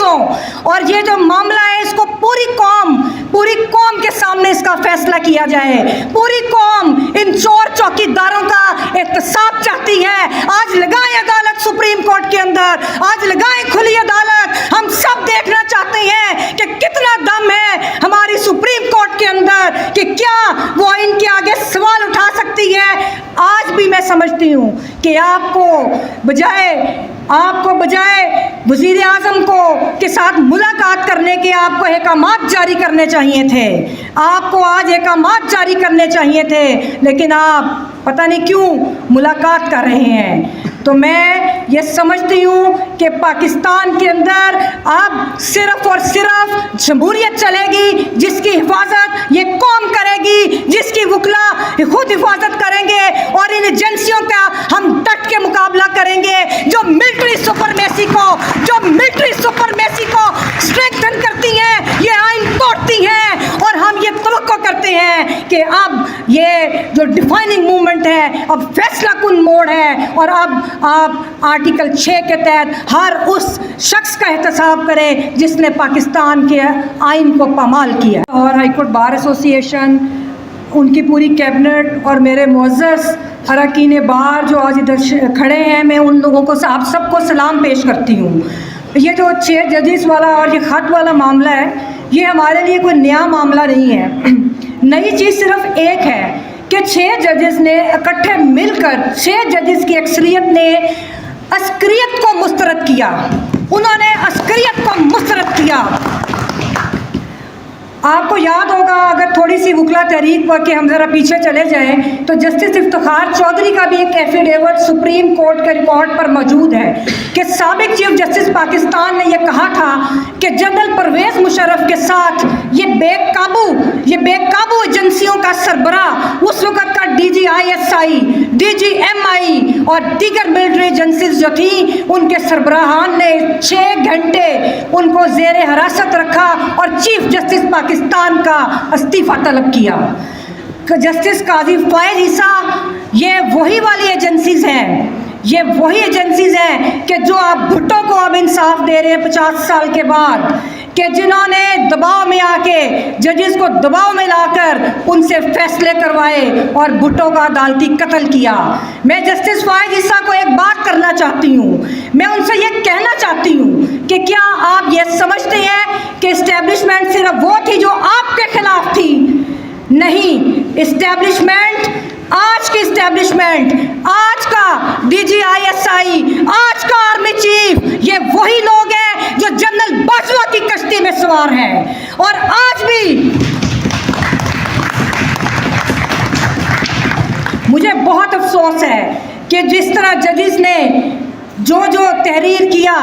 हों और ये जो मामला है इसको पूरी कौम के सामने इसका फैसला किया जाए। पूरी कौम इन चोर चौकीदारों का एहतसाब चाहती है। आज लगाएं अदालत सुप्रीम कोर्ट के अंदर, आज लगाएं खुली अदालत। हम सब देखना चाहते हैं कि कितना दम है हमारी सुप्रीम कोर्ट के अंदर, कि क्या वो इनके आगे सवाल उठा सकती है। आज भी मैं समझती हूँ कि आपको बजाय वज़ीर आज़म के साथ मुलाकात करने के आपको अहकामात जारी करने चाहिए थे। आपको आज अहकामात जारी करने चाहिए थे, लेकिन आप पता नहीं क्यों मुलाकात कर रहे हैं। तो मैं ये समझती हूँ कि पाकिस्तान के अंदर अब सिर्फ और सिर्फ जमहूरियत चलेगी, जिसकी हिफाजत ये कौम करेगी, जिसकी वकला खुद हिफाजत करेंगे, और इन एजेंसियों का हम डट के मुकाबला करेंगे जो मिलिट्री सुपरमेसी को स्ट्रेंथन करती हैं, ये आइन तोड़ती हैं। और हम ये तवक्को करते हैं कि अब ये जो डिफाइनिंग मूवमेंट है अब फैसला कुन मोड़ है, और अब आप आर्टिकल 6 के तहत हर उस शख्स का एहतसाब करें जिसने पाकिस्तान के आइन को पामाल किया। और हाईकोर्ट बार एसोसिएशन, उनकी पूरी कैबिनेट और मेरे मुअज़्ज़ज़ अरकान बार जो आज इधर खड़े हैं, मैं उन लोगों को आप सबको सलाम पेश करती हूँ। ये जो 6 जजेस वाला और ये ख़त वाला मामला है, ये हमारे लिए कोई नया मामला नहीं है। नई चीज़ सिर्फ एक है कि 6 जजेस ने इकट्ठे मिलकर, 6 जजेस की अक्सरियत ने अस्करियत को मुस्तरद किया। उन्होंने अस्करियत को मुस्तरद किया। आपको याद होगा, अगर थोड़ी सी वकला तहरीक पर के हम ज़रा पीछे चले जाएं, तो जस्टिस इफ्तिखार चौधरी का भी एक एफिडेविट सुप्रीम कोर्ट के रिकॉर्ड पर मौजूद है कि साबिक चीफ जस्टिस पाकिस्तान ने यह कहा था कि जनरल परवेज़ मुशर्रफ के साथ ये बेकाबू एजेंसियों का सरबराह उस वक़्त का DGISI, DGMI और दीगर मिलिट्री एजेंसीज जो थी, उनके सरबराहान ने 6 घंटे उनको ज़ेर हिरासत रखा और चीफ जस्टिस पाकिस्तान का इस्तीफ़ा तलब किया। जस्टिस काजी फ़ाइज़ ईसा, ये वही वाली एजेंसीज़ हैं, ये वही एजेंसीज़ हैं कि जो आप भुट्टो को अब इंसाफ दे रहे हैं 50 साल के बाद, कि जिन्होंने दबाव में आके जजेस को दबाव में लाकर उनसे फैसले करवाए और भुट्टो का अदालती कत्ल किया। मैं जस्टिस फ़ाइज़ ईसा को एक बात करना चाहती हूँ, मैं उनसे ये कहना चाहती हूँ कि क्या आप ये समझते हैं कि इस्टेब्लिशमेंट सिर्फ वो थी जो आपके खिलाफ थी? नहीं, इस्टेब्लिशमेंट, आज की इस्टेब्लिशमेंट, आज का DGISI, आज का आर्मी चीफ, ये वही लोग हैं जो जनरल बाजवा की कश्ती में सवार हैं। और आज भी मुझे बहुत अफसोस है कि जिस तरह जजेस ने जो तहरीर किया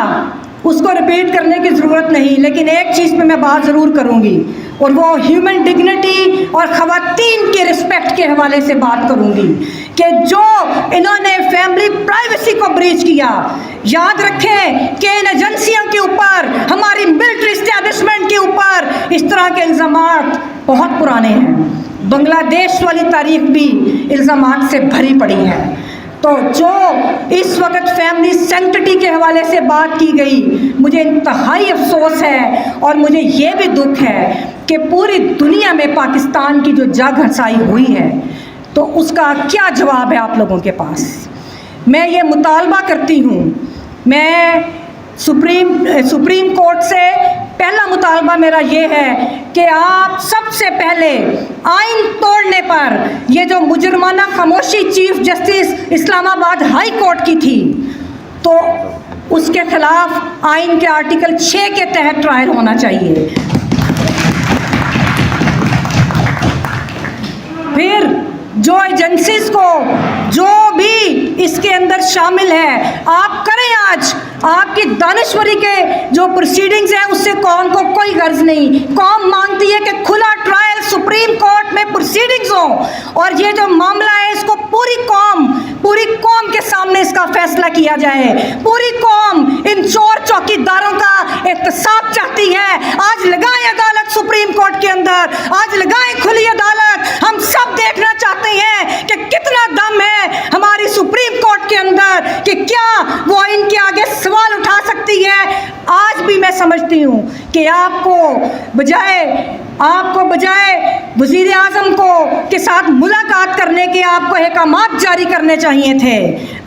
उसको रिपीट करने की ज़रूरत नहीं, लेकिन एक चीज़ पे मैं बात ज़रूर करूँगी, और वो ह्यूमन डिग्निटी और ख़वातीन के रिस्पेक्ट के हवाले से बात करूँगी कि जो इन्होंने फैमिली प्राइवेसी को ब्रीच किया। याद रखें कि इन एजेंसियों के ऊपर, हमारी मिलिट्री इस्टेब्लिशमेंट के ऊपर इस तरह के इल्ज़ामात बहुत पुराने हैं। बांग्लादेश वाली तारीख भी इल्ज़ामात से भरी पड़ी है। तो जो इस वक्त फैमिली सेंक्टिटी के हवाले से बात की गई, मुझे इंतहाई अफसोस है और मुझे ये भी दुख है कि पूरी दुनिया में पाकिस्तान की जो जाग हंसाई हुई है, तो उसका क्या जवाब है आप लोगों के पास? मैं ये मुतालबा करती हूँ, मैं सुप्रीम कोर्ट से पहला मुतालबा मेरा ये है कि आप सबसे पहले आइन तोड़ने पर, ये जो मुजरमाना खामोशी chief justice Islamabad high court की थी, तो उसके खिलाफ आइन के आर्टिकल 6 के तहत ट्रायल होना चाहिए। फिर जो एजेंसीज को, जो भी इसके अंदर शामिल है, आप करें। आज आपकी दानिश्वरी के जो प्रोसीडिंग्स हैं उससे कौम को कोई गर्ज नहीं। कौम मांगती है कि खुला ट्रायल सुप्रीम कोर्ट में प्रोसीडिंग्स हो, और ये जो मामला है इसको पूरी कौम के सामने इसका फैसला किया जाए। पूरी कौम इन चोर चौकीदारों का एहतसाब चाहती है। आज लगाएं अदालत सुप्रीम कोर्ट के अंदर, आज लगाएं खुली अदालत। हम सब देखना चाहते हैं कि कितना दम है हमारी सुप्रीम कोर्ट के अंदर, कि क्या वो इनके आगे सवाल उठा सकती है। आज भी मैं समझती हूँ कि आपको बजाय वज़ीर आज़म को के साथ मुलाकात करने के आपको अहकामात जारी करने चाहिए थे।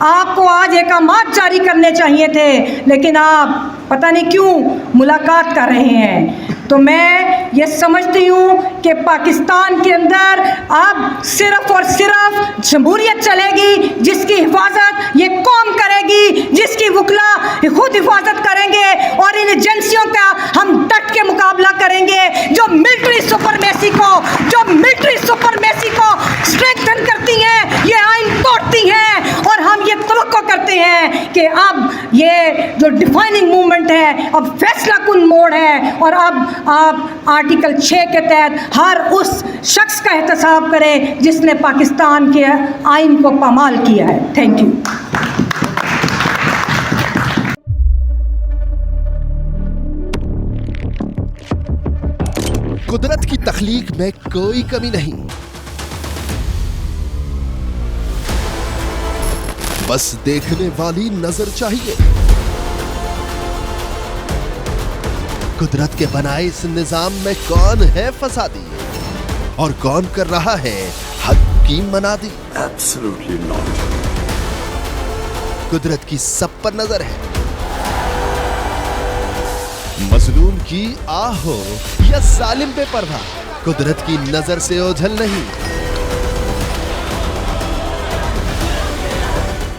आपको आज अहकामात जारी करने चाहिए थे, लेकिन आप पता नहीं क्यों मुलाकात कर रहे हैं। तो मैं ये समझती हूँ कि पाकिस्तान के अंदर अब सिर्फ़ और सिर्फ जमहूरियत चलेगी, जिसकी हिफाजत ये कौम करेगी, जिसकी वकला खुद हिफाजत करेंगे, और इन एजेंसियों का हम डट के मुकाबला करेंगे जो मिलिट्री सुपरमेसी को स्ट्रेंथन करती हैं, ये आइन तोड़ती हैं। और हम ये तवक्को करते हैं कि अब ये जो डिफाइनिंग मूवमेंट है अब फैसला कुन मोड़ है, और अब आप आर्टिकल 6 के तहत हर उस शख्स का एहतसाब करें जिसने पाकिस्तान के आइन को पामाल किया है। Thank you. कुदरत की तख्लीक में कोई कमी नहीं, बस देखने वाली नजर चाहिए। कुदरत के बनाए इस निजाम में कौन है फसादी और कौन कर रहा है हक की मनादी? Absolutely not. कुदरत की सब पर नजर है। मजलूम की आह हो या जालिम पे परवाह, कुदरत की नजर से ओझल नहीं।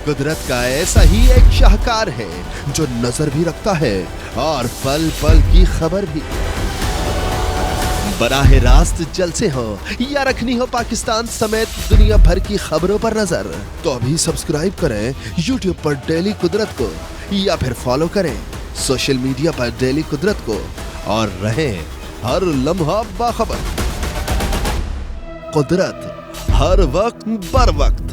कुदरत का ऐसा ही एक शाहकार है जो नजर भी रखता है और पल पल की खबर भी। बराह रास्त जलसे हो या रखनी हो पाकिस्तान समेत दुनिया भर की खबरों पर नजर, तो अभी सब्सक्राइब करें YouTube पर डेली कुदरत को, या फिर फॉलो करें सोशल मीडिया पर डेली कुदरत को, और रहें हर लम्हा बाखबर। कुदरत हर वक्त बर वक्त।